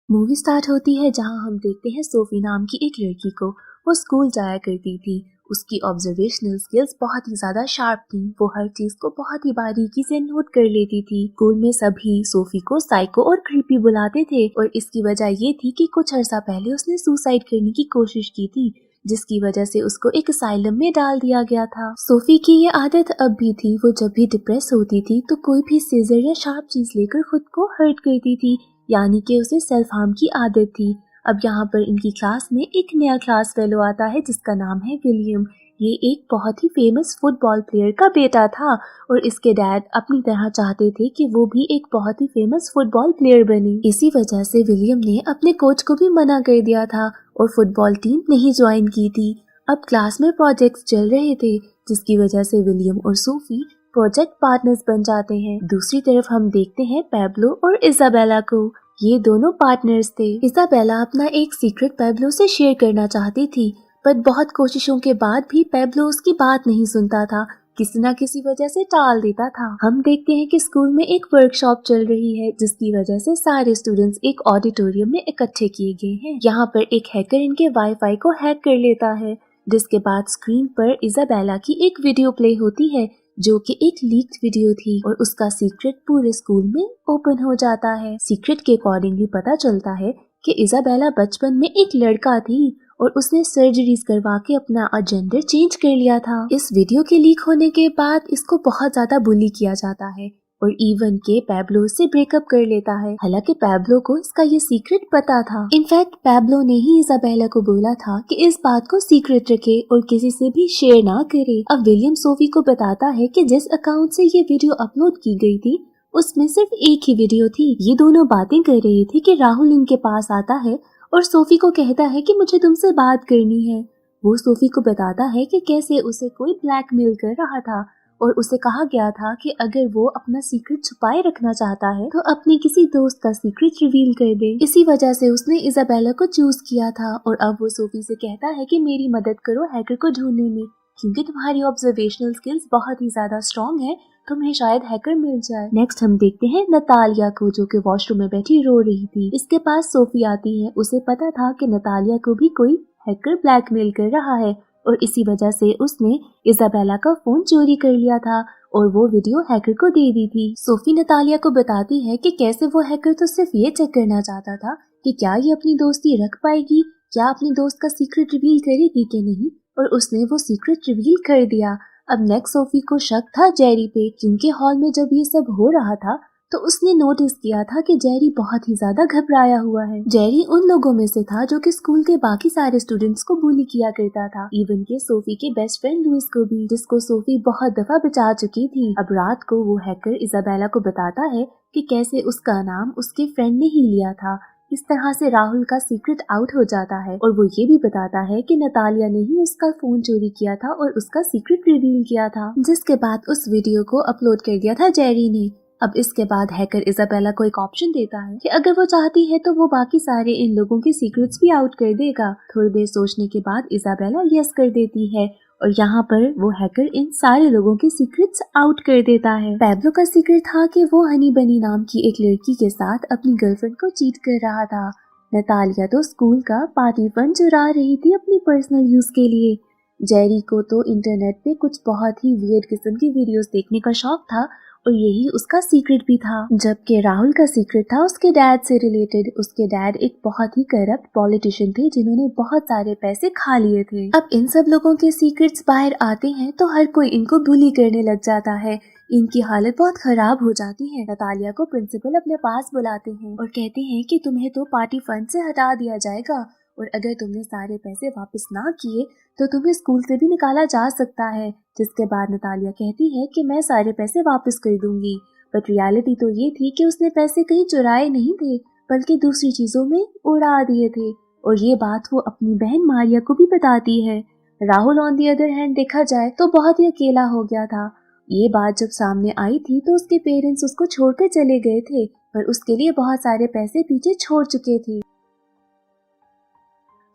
Movie start होती है जहां हम देखते हैं सोफी नाम की एक लड़की को। वो स्कूल जाया करती थी। उसकी ऑब्जर्वेशनल स्किल्स बहुत ही ज्यादा शार्प थी। वो हर चीज को बहुत ही बारीकी से नोट कर लेती थी। स्कूल में सभी सोफी को साइको और क्रीपी बुलाते थे और इसकी वजह ये थी कि कुछ अर्सा पहले उसने सुसाइड करने की कोशिश की थी, जिसकी वजह से उसको एक असाइलम में डाल दिया गया था। सोफी की ये आदत अब भी थी। वो जब भी डिप्रेस होती थी तो कोई भी सीजर या शार्प चीज लेकर खुद को हर्ट करती थी, यानी कि उसे सेल्फ हार्म की आदत थी। अब यहाँ पर इनकी क्लास में एक नया क्लास फेलो आता है जिसका नाम है विलियम। ये एक बहुत ही फेमस फुटबॉल प्लेयर का बेटा था और इसके डैड अपनी तरह चाहते थे कि वो भी एक बहुत ही फेमस फुटबॉल प्लेयर बने। इसी वजह से विलियम ने अपने कोच को भी मना कर दिया था और फुटबॉल टीम नहीं ज्वाइन की थी। अब क्लास में प्रोजेक्ट्स चल रहे थे जिसकी वजह से विलियम और सोफी प्रोजेक्ट पार्टनर्स बन जाते हैं। दूसरी तरफ हम देखते हैं पैब्लो और इजाबेला को। ये दोनों पार्टनर्स थे। इजाबेला अपना एक सीक्रेट पैब्लो से शेयर करना चाहती थी, पर बहुत कोशिशों के बाद भी पैब्लो उसकी बात नहीं सुनता था, किसी न किसी वजह से टाल देता था। हम देखते हैं कि स्कूल में एक वर्कशॉप चल रही है जिसकी वजह से सारे स्टूडेंट्स एक ऑडिटोरियम में इकट्ठे किए गए हैं। यहाँ पर एक हैकर इनके वाईफाई को हैक कर लेता है, जिसके बाद स्क्रीन पर इजाबेला की एक वीडियो प्ले होती है जो कि एक लीक्ड वीडियो थी और उसका सीक्रेट पूरे स्कूल में ओपन हो जाता है। सीक्रेट के अकॉर्डिंग भी पता चलता है कि इजाबेला बचपन में एक लड़का थी और उसने सर्जरीज करवा के अपना जेंडर चेंज कर लिया था। इस वीडियो के लीक होने के बाद इसको बहुत ज्यादा बुली किया जाता है और इवन के पैब्लो से ब्रेकअप कर लेता है। हालांकि पैब्लो को इसका ये सीक्रेट पता था। इनफैक्ट पैब्लो ने ही इजाबेला को बोला था कि इस बात को सीक्रेट रखे और किसी से भी शेयर ना करे। अब विलियम सोफी को बताता है कि जिस अकाउंट से ये वीडियो अपलोड की गई थी उसमें सिर्फ एक ही वीडियो थी। ये दोनों बातें कर रहे थे कि राहुल इनके पास आता है और सोफी को कहता है कि मुझे तुमसे बात करनी है। वो सोफी को बताता है कि कैसे उसे कोई ब्लैकमेल कर रहा था और उसे कहा गया था कि अगर वो अपना सीक्रेट छुपाए रखना चाहता है तो अपने किसी दोस्त का सीक्रेट रिवील कर दे। इसी वजह से उसने इजाबेला को चूज किया था और अब वो सोफी से कहता है कि मेरी मदद करो हैकर को ढूंढने में, क्योंकि तुम्हारी ऑब्जर्वेशनल स्किल्स बहुत ही ज्यादा स्ट्रॉन्ग है, तुम्हें शायद हैकर मिल जाए। नेक्स्ट हम देखते हैं नतालिया को, जो कि वॉशरूम में बैठी रो रही थी। इसके पास सोफी आती है। उसे पता था कि नतालिया को भी कोई हैकर ब्लैकमेल कर रहा है और इसी वजह से उसने इजाबेला का फोन चोरी कर लिया था और वो वीडियो हैकर को दे दी थी। सोफी नतालिया को बताती है कि कैसे वो हैकर तो सिर्फ ये चेक करना चाहता था कि क्या ये अपनी दोस्ती रख पाएगी, क्या अपनी दोस्त का सीक्रेट रिवील करेगी कि नहीं, और उसने वो सीक्रेट रिवील कर दिया। अब नेक्स्ट सोफी को शक था जेरी पे, क्योंकि हॉल में जब ये सब हो रहा था तो उसने नोटिस किया था कि जेरी बहुत ही ज्यादा घबराया हुआ है। जेरी उन लोगों में से था जो कि स्कूल के बाकी सारे स्टूडेंट्स को बुली किया करता था, इवन के सोफी के बेस्ट फ्रेंड लुइस को भी, जिसको सोफी बहुत दफा बचा चुकी थी। अब रात को वो हैकर इजाबेला को बताता है कि कैसे उसका नाम उसके फ्रेंड ने ही लिया था। इस तरह से राहुल का सीक्रेट आउट हो जाता है और वो ये भी बताता है कि नतालिया ने ही उसका फोन चोरी किया था और उसका सीक्रेट रिवील किया था, जिसके बाद उस वीडियो को अपलोड कर दिया था जेरी ने। अब इसके बाद हैकर इजाबेला को एक ऑप्शन देता है कि अगर वो चाहती है तो वो बाकी सारे इन लोगों के सीक्रेट्स भी आउट कर देगा। थोड़ी देर सोचने के बाद इजाबेला यस कर देती है और यहाँ पर वो हैकर इन सारे लोगों के सीक्रेट्स आउट कर देता है। पैब्लो का सीक्रेट था कि वो हनी बनी नाम की एक लड़की के साथ अपनी गर्लफ्रेंड को चीट कर रहा था। नतालिया तो स्कूल का पार्टी फंड चुरा रही थी अपनी पर्सनल यूज के लिए। जेरी को तो इंटरनेट पे कुछ बहुत ही वियर्ड किस्म की वीडियोस देखने का शौक था और यही उसका सीक्रेट भी था। जबकि राहुल का सीक्रेट था उसके डैड से रिलेटेड। उसके डैड एक बहुत ही करप्ट पॉलिटिशियन थे जिन्होंने बहुत सारे पैसे खा लिए थे। अब इन सब लोगों के सीक्रेट्स बाहर आते हैं तो हर कोई इनको बुली करने लग जाता है। इनकी हालत बहुत खराब हो जाती है। नतालिया को प्रिंसिपल अपने पास बुलाते हैं और कहते हैं कि तुम्हें तो पार्टी फंड से हटा दिया जाएगा और अगर तुमने सारे पैसे वापस ना किए तो तुम्हें स्कूल से भी निकाला जा सकता है। जिसके बाद नतालिया कहती है कि मैं सारे पैसे वापस कर दूंगी, बट रियलिटी तो ये थी कि उसने पैसे कहीं चुराए नहीं थे बल्कि दूसरी चीजों में उड़ा दिए थे और ये बात वो अपनी बहन मारिया को भी बताती है। Rahul on the other hand देखा जाए तो बहुत ही अकेला हो गया था। ये बात जब सामने आई थी तो उसके पेरेंट्स उसको छोड़कर चले गए थे, पर उसके लिए बहुत सारे पैसे पीछे छोड़ चुके थे।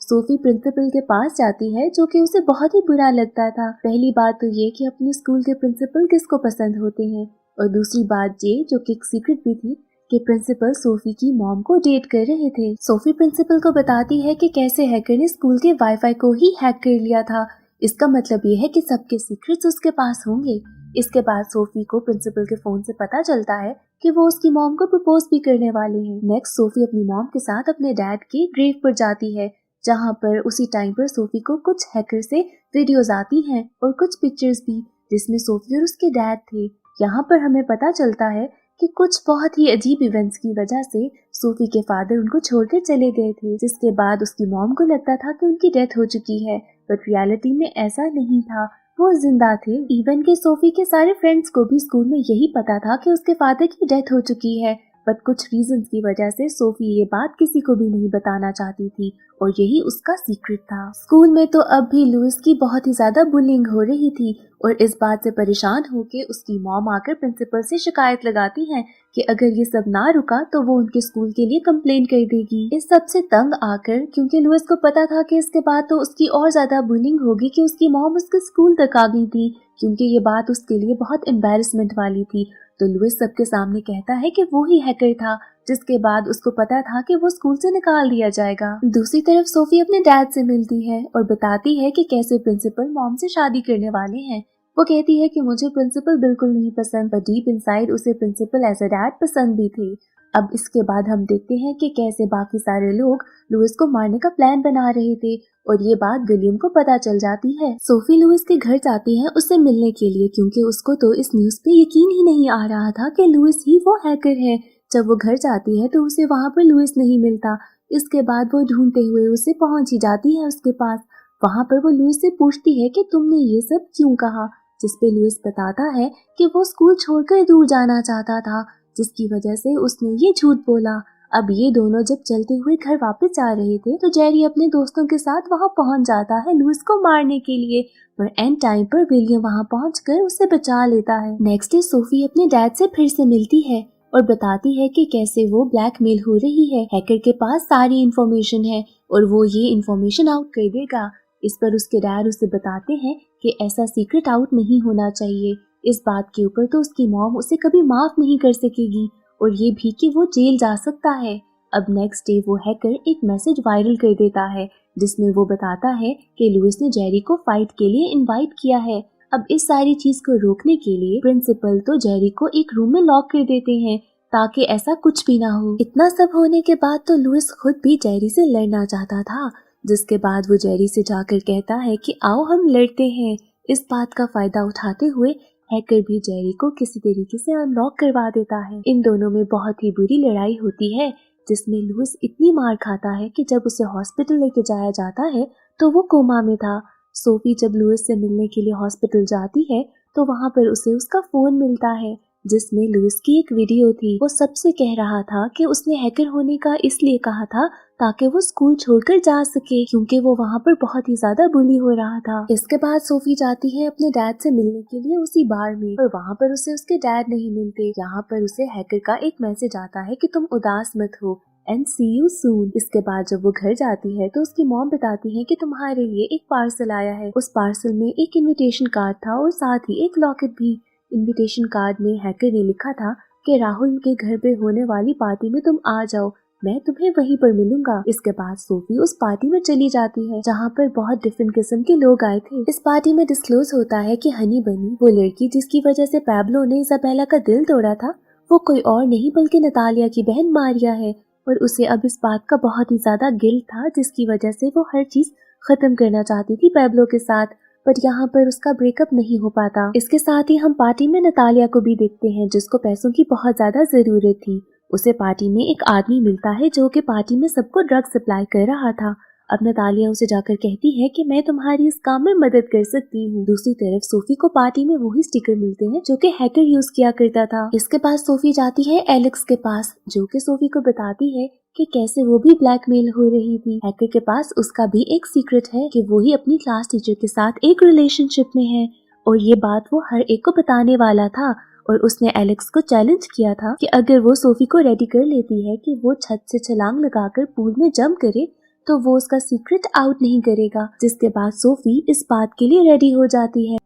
सोफी प्रिंसिपल के पास जाती है, जो कि उसे बहुत ही बुरा लगता था। पहली बात तो ये कि अपने स्कूल के प्रिंसिपल किसको पसंद होते हैं और दूसरी बात ये, जो कि एक सीक्रेट भी थी, कि प्रिंसिपल सोफी की मॉम को डेट कर रहे थे। सोफी प्रिंसिपल को बताती है कि कैसे हैकर ने स्कूल के वाईफाई को ही हैक कर लिया था। इसका मतलब ये है कि सबके सीक्रेट्स उसके पास होंगे। इसके बाद सोफी को प्रिंसिपल के फोन से पता चलता है कि वो उसकी मॉम को प्रपोज भी करने वाले हैं। नेक्स्ट सोफी अपनी मॉम के साथ अपने डैड के ग्रेव पर जाती है, जहाँ पर उसी टाइम पर सोफी को कुछ हैकर से वीडियोस आती हैं और कुछ पिक्चर्स भी, जिसमें सोफी और उसके डैड थे। यहाँ पर हमें पता चलता है कि कुछ बहुत ही अजीब इवेंट्स की वजह से सोफी के फादर उनको छोड़कर चले गए थे, जिसके बाद उसकी मॉम को लगता था कि उनकी डेथ हो चुकी है, बट रियलिटी में ऐसा नहीं था, वो जिंदा थे। इवन के सोफी के सारे फ्रेंड्स को भी स्कूल में यही पता था कि उसके फादर की डेथ हो चुकी है, बट कुछ रीजंस की वजह से सोफी ये बात किसी को भी नहीं बताना चाहती थी और यही उसका सीक्रेट था। स्कूल में तो अब भी लुइस की बहुत ही ज्यादा बुलिंग हो रही थी और इस बात से परेशान होकर उसकी मॉम आकर प्रिंसिपल से शिकायत लगाती है कि अगर ये सब ना रुका तो वो उनके स्कूल के लिए कंप्लेन कर देगी। इस सब से तंग आकर, क्योंकि लुइस को पता था कि इसके बाद तो उसकी और ज्यादा बुलिंग होगी, कि उसकी मॉम उसके स्कूल तक आ गई थी, क्योंकि ये बात उसके लिए बहुत एम्बैरेसमेंट वाली थी। तो लुइस सबके सामने कहता है कि वो ही हैकर था, जिसके बाद उसको पता था कि वो स्कूल से निकाल दिया जाएगा। दूसरी तरफ सोफी अपने डैड से मिलती है और बताती है कि कैसे प्रिंसिपल मॉम से शादी करने वाले हैं। वो कहती है कि मुझे प्रिंसिपल बिल्कुल नहीं पसंद, पर डीप इनसाइड उसे प्रिंसिपल एज अ डैड पसंद भी थे। अब इसके बाद हम देखते हैं कि कैसे बाकी सारे लोग लुइस को मारने का प्लान बना रहे थे और ये बात विलियम को पता चल जाती है। सोफी लुइस के घर जाती है उससे मिलने के लिए, क्योंकि उसको तो इस न्यूज पे यकीन ही नहीं आ रहा था कि लुइस ही वो हैकर है। जब वो घर जाती है तो उसे वहाँ पर लुइस नहीं मिलता। इसके बाद वो ढूंढते हुए उसे पहुंच ही जाती है उसके पास। वहाँ पर वो लुइस से पूछती है कि तुमने ये सब क्यों कहा, जिसपे लुइस बताता है कि वो स्कूल छोड़कर दूर जाना चाहता था, जिसकी वजह से उसने ये झूठ बोला। अब ये दोनों जब चलते हुए घर वापस जा रहे थे तो जेरी अपने दोस्तों के साथ वहां पहुंच जाता है लुइस को मारने के लिए, पर एंड टाइम पर विलियम वहां पहुंचकर उसे बचा लेता है। नेक्स्ट डे सोफी अपने डैड से फिर से मिलती है और बताती है कि कैसे वो ब्लैकमेल हो रही है, हैकर के पास सारी इन्फॉर्मेशन है और वो ये इन्फॉर्मेशन आउट कर देगा। इस पर उसके डैड उसे बताते हैं कि ऐसा सीक्रेट आउट नहीं होना चाहिए। इस बात के ऊपर तो उसकी मॉम उसे कभी माफ नहीं कर सकेगी और ये भी कि वो जेल जा सकता है। अब नेक्स्ट डे वो हैकर एक मैसेज वायरल कर देता है जिसमें वो बताता है कि लुइस ने जेरी को फाइट के लिए इनवाइट किया है। अब इस सारी चीज को रोकने के लिए प्रिंसिपल तो जेरी को एक रूम में लॉक कर देते हैं ताकि ऐसा कुछ भी ना हो। इतना सब होने के बाद तो लुइस खुद भी जेरी से लड़ना चाहता था, जिसके बाद वो जेरी से जाकर कहता है कि आओ हम लड़ते हैं। इस बात का फायदा उठाते हुए हैकर भी जेरी को किसी तरीके से अनलॉक करवा देता है। इन दोनों में बहुत ही बुरी लड़ाई होती है जिसमें लुइस इतनी मार खाता है कि जब उसे हॉस्पिटल लेके जाया जाता है तो वो कोमा में था। सोफी जब लुइस से मिलने के लिए हॉस्पिटल जाती है तो वहाँ पर उसे उसका फोन मिलता है जिसमें लुइस की एक वीडियो थी। वो सबसे कह रहा था कि उसने हैकर होने का इसलिए कहा था ताकि वो स्कूल छोड़कर जा सके, क्योंकि वो वहाँ पर बहुत ही ज्यादा बुली हो रहा था। इसके बाद सोफी जाती है अपने डैड से मिलने के लिए उसी बार में, और वहाँ पर उसे उसके डैड नहीं मिलते। यहाँ पर उसे हैकर का एक मैसेज आता है कि तुम उदास मत हो एंड सी यू सून। इसके बाद जब वो घर जाती है तो उसकी मॉम बताती है कि तुम्हारे लिए एक पार्सल आया है। उस पार्सल में एक इन्विटेशन कार्ड था और साथ ही एक लॉकेट भी। इन्विटेशन कार्ड में हैकर ने लिखा था कि राहुल के घर पे होने वाली पार्टी में तुम आ जाओ, मैं तुम्हें वहीं पर मिलूंगा। इसके बाद सोफी उस पार्टी में चली जाती है जहाँ पर बहुत डिफरेंट किस्म के लोग आए थे। इस पार्टी में डिस्क्लोज होता है कि हनी बनी, वो लड़की जिसकी वजह से पैब्लो ने इसाबेला का दिल तोड़ा था, वो कोई और नहीं बल्कि नतालिया की बहन मारिया है, और उसे अब इस बात का बहुत ही ज्यादा गिल्ट था जिसकी वजह से वो हर चीज खत्म करना चाहती थी पैब्लो के साथ, पर यहाँ पर उसका ब्रेकअप नहीं हो पाता। इसके साथ ही हम पार्टी में नतालिया को भी देखते हैं जिसको पैसों की बहुत ज्यादा जरूरत थी। उसे पार्टी में एक आदमी मिलता है जो कि पार्टी में सबको ड्रग सप्लाई कर रहा था। अब नतालिया उसे जाकर कहती है कि मैं तुम्हारी इस काम में मदद कर सकती हूँ। दूसरी तरफ सोफी को पार्टी में वही स्टिकर मिलते हैं जो कि हैकर यूज किया करता था। इसके बाद सोफी जाती है एलेक्स के पास जो कि सोफी को बताती है कि कैसे वो भी ब्लैकमेल हो रही थी। हैकर के पास उसका भी एक सीक्रेट है कि वो ही अपनी क्लास टीचर के साथ एक रिलेशनशिप में है, और ये बात वो हर एक को बताने वाला था। और उसने एलेक्स को चैलेंज किया था कि अगर वो सोफी को रेडी कर लेती है कि वो छत से छलांग लगाकर पूल में जंप करे तो वो उसका सीक्रेट आउट नहीं करेगा। जिसके बाद सोफी इस बात के लिए रेडी हो जाती है।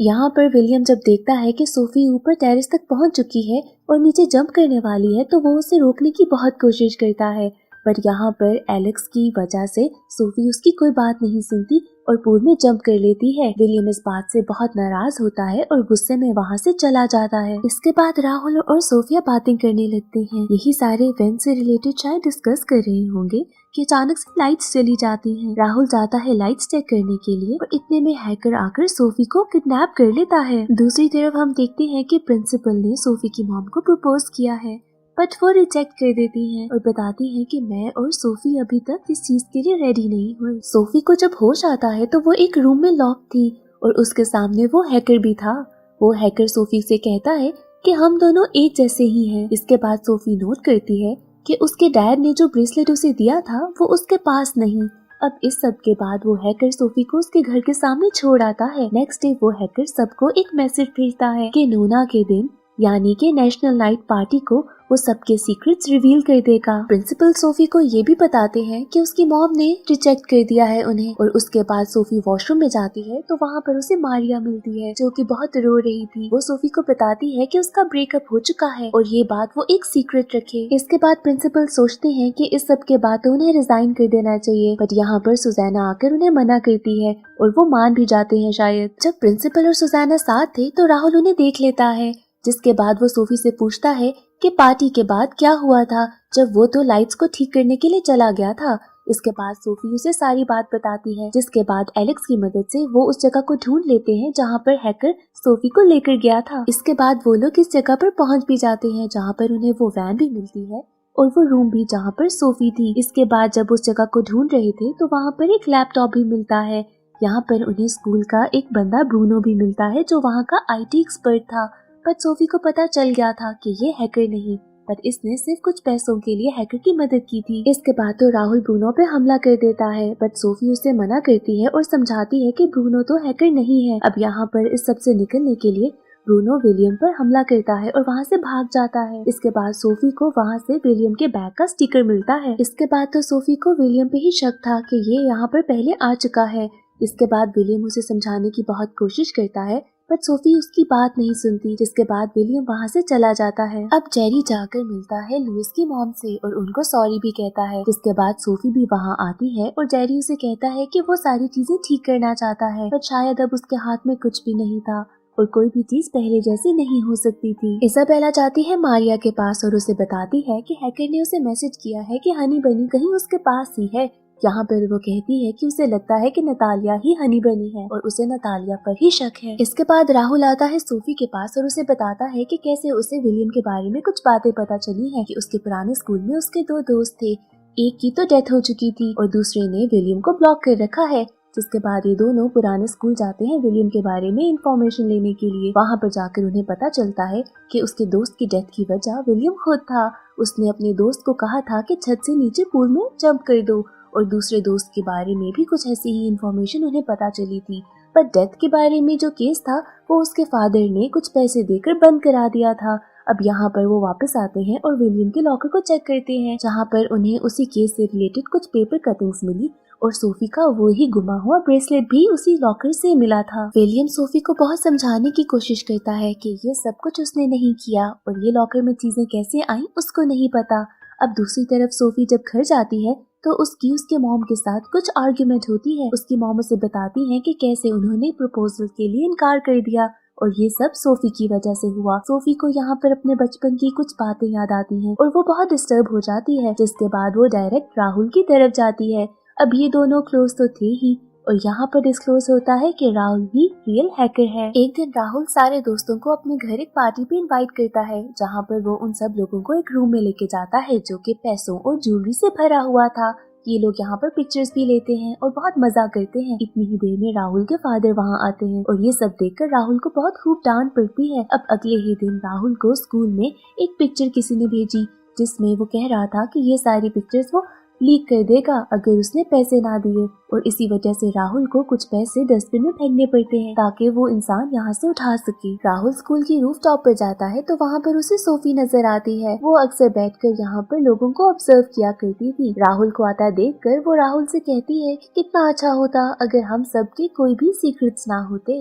यहाँ पर विलियम जब देखता है कि सोफी ऊपर टेरेस तक पहुँच चुकी है और नीचे जंप करने वाली है तो वो उसे रोकने की बहुत कोशिश करता है, पर यहाँ पर एलेक्स की वजह से सोफी उसकी कोई बात नहीं सुनती और पूल में जंप कर लेती है। विलियम इस बात से बहुत नाराज होता है और गुस्से में वहाँ से चला जाता है। इसके बाद राहुल और सोफिया बातें करने लगते हैं। यही सारे इवेंट से रिलेटेड शायद डिस्कस कर रहे होंगे कि अचानक से लाइट्स चली जाती हैं। राहुल जाता है लाइट्स चेक करने के लिए और इतने में हैकर आकर सोफी को किडनैप कर लेता है। दूसरी तरफ हम देखते हैं कि प्रिंसिपल ने सोफी की मॉम को प्रपोज किया है, बट वो रिजेक्ट कर देती हैं और बताती हैं कि मैं और सोफी अभी तक इस चीज के लिए रेडी नहीं हुई। सोफी को जब होश आता है तो वो एक रूम में लॉक थी और उसके सामने वो हैकर भी था। वो हैकर सोफी से कहता है कि हम दोनों एक जैसे ही हैं। इसके बाद सोफी नोट करती है कि उसके डैड ने जो ब्रेसलेट उसे दिया था वो उसके पास नहीं। अब इस सब के बाद वो हैकर सोफी को उसके घर के सामने छोड़ आता है। नेक्स्ट डे वो हैकर सबको एक मैसेज भेजता है कि नोना के दिन यानी कि नेशनल नाइट पार्टी को वो सबके सीक्रेट्स रिवील कर देगा। प्रिंसिपल सोफी को ये भी बताते हैं कि उसकी मॉम ने रिजेक्ट कर दिया है उन्हें और उसके बाद सोफी वॉशरूम में जाती है तो वहाँ पर उसे मारिया मिलती है जो कि बहुत रो रही थी। वो सोफी को बताती है कि उसका ब्रेकअप हो चुका है और ये बात वो एक सीक्रेट रखे। इसके बाद प्रिंसिपल सोचते हैं कि इस सब के बाद तो उन्हें रिजाइन कर देना चाहिए, बट यहाँ पर सुजैना आकर उन्हें मना करती है और वो मान भी जाते हैं शायद। जब प्रिंसिपल और सुजैना साथ थे तो राहुल उन्हें देख लेता है, जिसके बाद वो सोफी से पूछता है कि पार्टी के बाद क्या हुआ था जब वो तो लाइट्स को ठीक करने के लिए चला गया था। इसके बाद सोफी उसे सारी बात बताती है, जिसके बाद एलेक्स की मदद से वो उस जगह को ढूंढ लेते हैं जहाँ पर हैकर सोफी को लेकर गया था। इसके बाद वो लोग इस जगह पर पहुँच भी जाते हैं जहाँ पर उन्हें वो वैन भी मिलती है और वो रूम भी जहाँ पर सोफी थी। इसके बाद जब उस जगह को ढूंढ रहे थे तो वहाँ पर एक लैपटॉप भी मिलता है। यहाँ पर उन्हें स्कूल का एक बंदा ब्रूनो भी मिलता है जो वहाँ का IT एक्सपर्ट था, पर सोफी को पता चल गया था कि ये हैकर नहीं, पर इसने सिर्फ कुछ पैसों के लिए हैकर की मदद की थी। इसके बाद तो राहुल ब्रूनो पे हमला कर देता है, बट सोफी उसे मना करती है और समझाती है कि ब्रूनो तो हैकर नहीं है। अब यहाँ पर इस सब से निकलने के लिए ब्रूनो विलियम पर हमला करता है और वहाँ से भाग जाता है। इसके बाद सोफी को वहाँ से विलियम के बैग का स्टिकर मिलता है। इसके बाद तो सोफी को विलियम पे ही शक था कि ये यहाँ पर पहले आ चुका है। इसके बाद विलियम उसे समझाने की बहुत कोशिश करता है, पर सोफी उसकी बात नहीं सुनती, जिसके बाद विलियम वहाँ से चला जाता है। अब जेरी जाकर मिलता है लुइस की मॉम से और उनको सॉरी भी कहता है। जिसके बाद सोफी भी वहाँ आती है और जेरी उसे कहता है कि वो सारी चीजें ठीक करना चाहता है, पर शायद अब उसके हाथ में कुछ भी नहीं था और कोई भी चीज पहले जैसी नहीं हो सकती थी। इसाबेला जाती है मारिया के पास और उसे बताती है कि हैकर ने उसे मैसेज किया है कि हनी बनी कहीं उसके पास ही है। यहाँ पर वो कहती है कि उसे लगता है कि नतालिया ही हनी बनी है और उसे नतालिया पर ही शक है। इसके बाद राहुल आता है सोफी के पास और उसे बताता है कि कैसे उसे विलियम के बारे में कुछ बातें पता चली हैं कि उसके पुराने स्कूल में उसके 2 दोस्त थे, एक की तो डेथ हो चुकी थी और दूसरे ने विलियम को ब्लॉक कर रखा है। जिसके बाद ये दोनों पुराने स्कूल जाते हैं विलियम के बारे में इंफॉर्मेशन लेने के लिए। वहाँ पर जाकर उन्हें पता चलता है कि उसके दोस्त की डेथ की वजह विलियम खुद था। उसने अपने दोस्त को कहा था कि छत से नीचे पूल में जंप कर दो और दूसरे दोस्त के बारे में भी कुछ ऐसी ही इंफॉर्मेशन उन्हें पता चली थी, पर डेथ के बारे में जो केस था वो उसके फादर ने कुछ पैसे देकर बंद करा दिया था। अब यहाँ पर वो वापस आते हैं और विलियम के लॉकर को चेक करते हैं जहाँ पर उन्हें उसी केस से रिलेटेड कुछ पेपर कटिंग्स मिली और सोफी का वो ही गुमा हुआ ब्रेसलेट भी उसी लॉकर से मिला था। विलियम सोफी को बहुत समझाने की कोशिश करता है कि ये सब कुछ उसने नहीं किया और ये लॉकर में चीजें कैसे आई उसको नहीं पता। अब दूसरी तरफ सोफी जब घर जाती है तो उसके मॉम के साथ कुछ आर्ग्यूमेंट होती है। उसकी मॉम उसे बताती है कि कैसे उन्होंने प्रपोजल के लिए इनकार कर दिया और ये सब सोफी की वजह से हुआ। सोफी को यहाँ पर अपने बचपन की कुछ बातें याद आती हैं और वो बहुत डिस्टर्ब हो जाती है, जिसके बाद वो डायरेक्ट राहुल की तरफ जाती है। अब ये दोनों क्लोज तो थे ही और यहाँ पर डिस्क्लोज होता है कि राहुल ही रियल हैकर है। एक दिन राहुल सारे दोस्तों को अपने घर एक पार्टी पे इनवाइट करता है जहाँ पर वो उन सब लोगों को एक रूम में लेके जाता है जो कि पैसों और ज्वेलरी से भरा हुआ था। ये लोग यहाँ पर पिक्चर्स भी लेते हैं और बहुत मजा करते हैं। इतनी ही देर में राहुल के फादर वहाँ आते हैं और ये सब देखकर राहुल को बहुत खूब डांट पड़ती है। अब अगले ही दिन राहुल को स्कूल में एक पिक्चर किसी ने भेजी जिसमें वो कह रहा था कि ये सारी पिक्चर्स वो लीक कर देगा अगर उसने पैसे ना दिए और इसी वजह से राहुल को कुछ पैसे डस्टबिन में फेंकने पड़ते हैं ताकि वो इंसान यहाँ से उठा सके। राहुल स्कूल की रूफ टॉप पर जाता है तो वहाँ पर उसे सोफी नजर आती है। वो अक्सर बैठकर यहाँ पर लोगों को ऑब्जर्व किया करती थी। राहुल को आता देखकर वो राहुल से कहती है कि कितना अच्छा होता अगर हम सबके कोई भी सीक्रेट्स ना होते।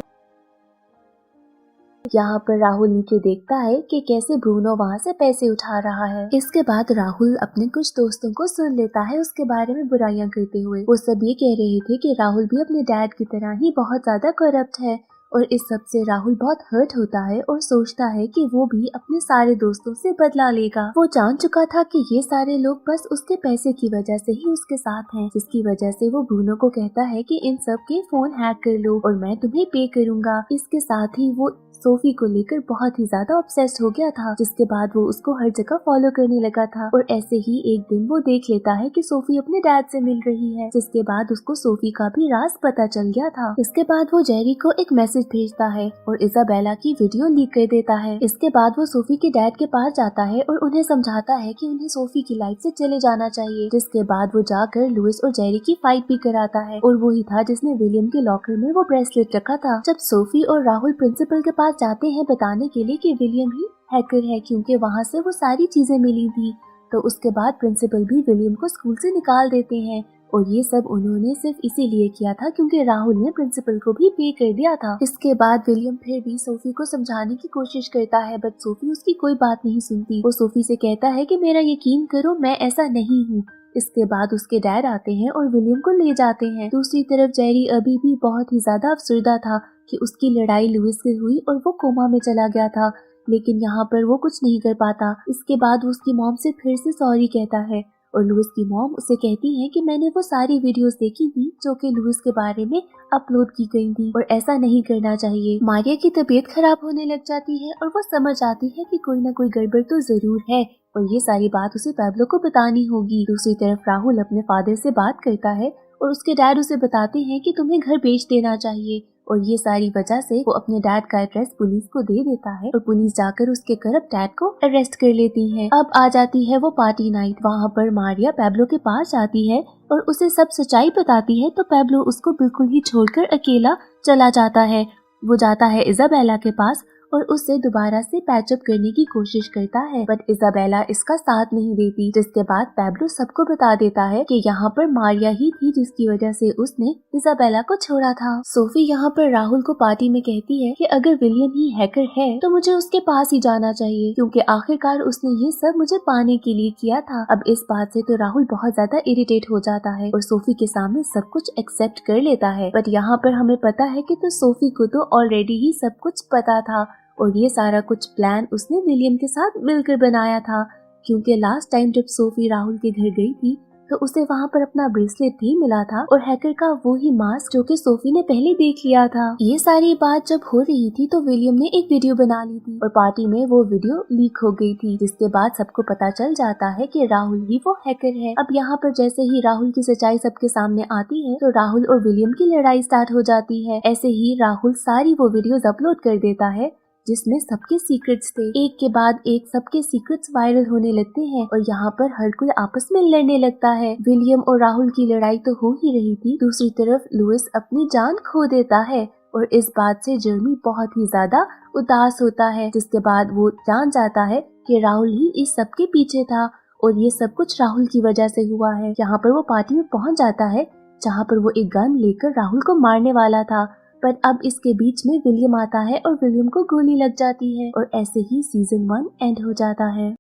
यहाँ पर राहुल नीचे देखता है कि कैसे ब्रूनो वहाँ से पैसे उठा रहा है। इसके बाद राहुल अपने कुछ दोस्तों को सुन लेता है उसके बारे में बुराइयां करते हुए। वो सब ये कह रहे थे कि राहुल भी अपने डैड की तरह ही बहुत ज्यादा करप्ट है और इस सब से राहुल बहुत हर्ट होता है और सोचता है कि वो भी अपने सारे दोस्तों से बदला लेगा। वो जान चुका था कि ये सारे लोग बस उसके पैसे की वजह से ही उसके साथ हैं, जिसकी वजह से वो ब्रूनो को कहता है कि इन सब के फोन हैक कर लो और मैं तुम्हें पे करूंगा। इसके साथ ही वो सोफी को लेकर बहुत ही ज्यादा ऑब्सेस्ड हो गया था, जिसके बाद वो उसको हर जगह फॉलो करने लगा था। और ऐसे ही एक दिन वो देख लेता है कि सोफी अपने डैड से मिल रही है, जिसके बाद उसको सोफी का भी राज पता चल गया था। इसके बाद वो जेरी को एक मैसेज भेजता है और इजाबेला की वीडियो लीक कर देता है। इसके बाद वो सोफी के डैड के पास जाता है और उन्हें समझाता है कि उन्हें सोफी की लाइफ से चले जाना चाहिए। जिसके बाद वो जाकर लुइस और जेरी की फाइट भी कराता है और वही था जिसने विलियम के लॉकर में वो ब्रेसलेट रखा था। जब सोफी और राहुल प्रिंसिपल के पास जाते हैं बताने के लिए कि विलियम ही हैकर है क्योंकि वहाँ से वो सारी चीजें मिली थी, तो उसके बाद प्रिंसिपल भी विलियम को स्कूल से निकाल देते हैं। और ये सब उन्होंने सिर्फ इसीलिए किया था क्योंकि राहुल ने प्रिंसिपल को भी पे कर दिया था। इसके बाद विलियम फिर भी सोफी को समझाने की कोशिश करता है बट सोफी उसकी कोई बात नहीं सुनती। वो सोफी से कहता है कि मेरा यकीन करो मैं ऐसा नहीं हूँ। इसके बाद उसके डैड आते हैं और विलियम को ले जाते हैं। दूसरी तरफ जेरी अभी भी बहुत ही ज्यादा अफसरदा था कि उसकी लड़ाई लुइस से हुई और वो कोमा में चला गया था, लेकिन यहाँ पर वो कुछ नहीं कर पाता। इसके बाद वो उसकी मॉम से फिर से सॉरी कहता है और लुइस की मॉम उसे कहती है कि मैंने वो सारी वीडियोस देखी थी जो कि लुइस के बारे में अपलोड की गई थी और ऐसा नहीं करना चाहिए। मारिया की तबीयत खराब होने लग जाती है और वो समझ आती है कि कोई ना कोई गड़बड़ तो जरूर है और ये सारी बात उसे पैब्लो को बतानी होगी। दूसरी तरफ राहुल अपने फादर से बात करता है और उसके डैड उसे बताते हैं कि तुम्हें घर बेच देना चाहिए और ये सारी वजह से वो अपने डैड का एड्रेस पुलिस को दे देता है और पुलिस जाकर उसके करप्ट डैड को अरेस्ट कर लेती है। अब आ जाती है वो पार्टी नाइट। वहाँ पर मारिया पैब्लो के पास जाती है और उसे सब सच्चाई बताती है तो पैब्लो उसको बिल्कुल ही छोड़कर अकेला चला जाता है। वो जाता है इजाबेला के पास और उससे दोबारा से पैचअप करने की कोशिश करता है बट इजाबेला इसका साथ नहीं देती। जिसके बाद पैब्लो सबको बता देता है कि यहाँ पर मारिया ही थी जिसकी वजह से उसने इजाबेला को छोड़ा था। सोफी यहाँ पर राहुल को पार्टी में कहती है कि अगर विलियम ही हैकर है तो मुझे उसके पास ही जाना चाहिए क्योंकि आखिरकार उसने ये सब मुझे पाने के लिए किया था। अब इस बात से तो राहुल बहुत ज्यादा इरिटेट हो जाता है और सोफी के सामने सब कुछ एक्सेप्ट कर लेता है बट यहाँ पर हमें पता है कि तो सोफी को तो ऑलरेडी ही सब कुछ पता था और ये सारा कुछ प्लान उसने विलियम के साथ मिलकर बनाया था क्योंकि लास्ट टाइम जब सोफी राहुल के घर गई थी तो उसे वहाँ पर अपना ब्रेसलेट भी मिला था और हैकर का वो ही मास्क जो कि सोफी ने पहले देख लिया था। ये सारी बात जब हो रही थी तो विलियम ने एक वीडियो बना ली थी और पार्टी में वो वीडियो लीक हो गई थी, जिसके बाद सबको पता चल जाता है कि राहुल ही वो हैकर है। अब यहाँ पर जैसे ही राहुल की सच्चाई सबके सामने आती है तो राहुल और विलियम की लड़ाई स्टार्ट हो जाती है। ऐसे ही राहुल सारी वो वीडियोज अपलोड कर देता है जिसमें सबके सीक्रेट्स थे। एक के बाद एक सबके सीक्रेट्स वायरल होने लगते हैं और यहाँ पर हर कोई आपस में लड़ने लगता है। विलियम और राहुल की लड़ाई तो हो ही रही थी, दूसरी तरफ लुइस अपनी जान खो देता है और इस बात से जर्मी बहुत ही ज्यादा उदास होता है। जिसके बाद वो जान जाता है कि राहुल ही इस सब के पीछे था और ये सब कुछ राहुल की वजह से हुआ है। यहाँ पर वो पार्टी में पहुँच जाता है जहाँ पर वो एक गन लेकर राहुल को मारने वाला था, पर अब इसके बीच में विलियम आता है और विलियम को गोली लग जाती है और ऐसे ही सीजन 1 एंड हो जाता है।